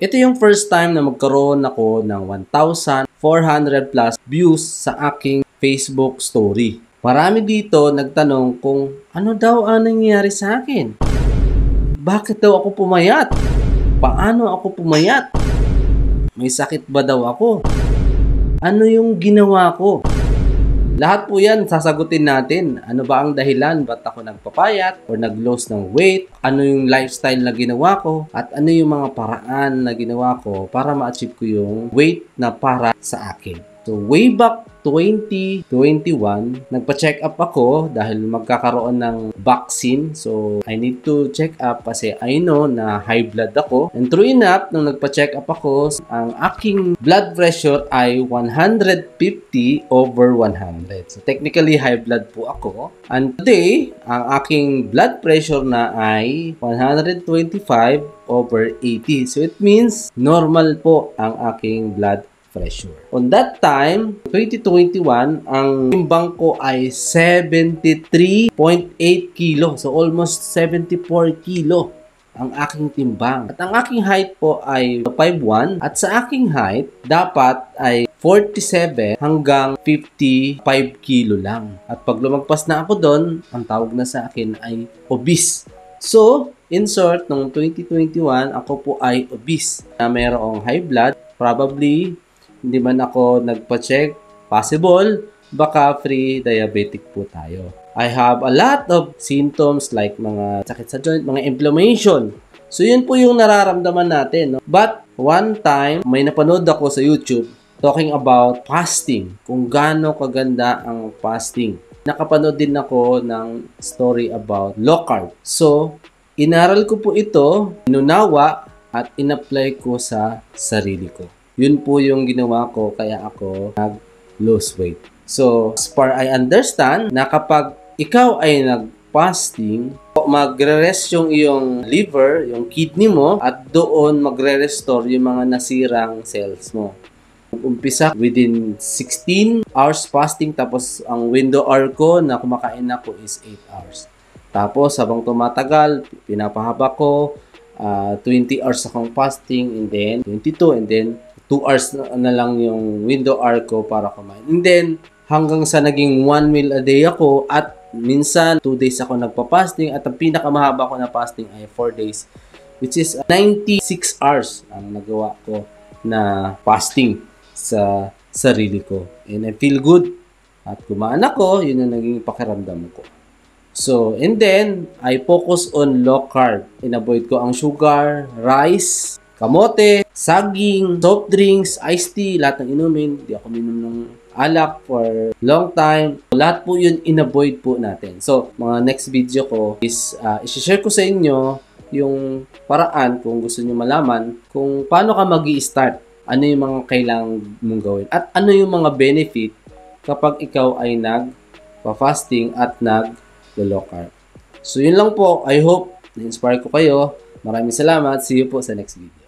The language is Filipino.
Ito yung first time na magkaroon ako ng 1,400 plus views sa aking Facebook story. Marami dito nagtanong kung ano daw ang nangyayari sa akin. Bakit daw ako pumayat? Paano ako pumayat? May sakit ba daw ako? Ano yung ginawa ko? Lahat po yan sasagutin natin. Ano ba ang dahilan? Ba't ako nagpapayat or nag-lose ng weight? Ano yung lifestyle na ginawa ko? At ano yung mga paraan na ginawa ko para ma-achieve ko yung weight na para sa akin? So, way back 2021, nagpa-check up ako dahil magkakaroon ng vaccine. So, I need to check up kasi I know na high blood ako. And true enough, nung nagpa-check up ako, ang aking blood pressure ay 150 over 100. So, technically, high blood po ako. And today, ang aking blood pressure na ay 125 over 80. So, it means normal po ang aking blood pressure. On that time, 2021, ang timbang ko ay 73.8 kilo. So, almost 74 kilo ang aking timbang. At ang aking height po ay 5'1". At sa aking height, dapat ay 47 hanggang 55 kilo lang. At pag lumagpas na ako doon, ang tawag na sa akin ay obese. So, in short, noong 2021, ako po ay obese. Na mayroong high blood, probably hindi man ako nagpa-check, possible, baka pre-diabetic po tayo. I have a lot of symptoms like mga sakit sa joint, mga inflammation. So, yun po yung nararamdaman natin. No? But, one time, may napanood ako sa YouTube talking about fasting, kung gaano kaganda ang fasting. Nakapanood din ako ng story about low carb. So, inaral ko po ito, inunawa, at in-apply ko sa sarili ko. Yun po yung ginawa ko kaya ako nag-lose weight. So, as far I understand, na kapag ikaw ay nag-fasting, magre-rest yung iyong liver, yung kidney mo, at doon magre-restore yung mga nasirang cells mo. Umpisa within 16 hours fasting, tapos ang window hour ko na kumakain ako is 8 hours. Tapos, habang tumatagal, pinapahaba ko, 20 hours akong fasting, and then 22, and then 2 hours na lang yung window hour ko para kumain. And then, hanggang sa naging 1 meal a day ako at minsan 2 days ako nagpa-fasting at ang pinakamahaba ko na fasting ay 4 days, which is 96 hours ang nagawa ko na fasting sa sarili ko. And I feel good. At kumaan ako, yun ang naging pakiramdam ko. So, and then, I focus on low carb. Inavoid ko ang sugar, rice, kamote, saging, soft drinks, iced tea, lahat ng inumin. Hindi ako minom ng alak for long time. Lahat po yun inavoid po natin. So, mga next video ko is isi-share ko sa inyo yung paraan kung gusto nyo malaman kung paano ka mag-i-start. Ano yung mga kailangan mong gawin. At ano yung mga benefit kapag ikaw ay nag-fasting at nag-low carb. So, yun lang po. I hope na-inspire ko kayo. Maraming salamat. See you po sa next video.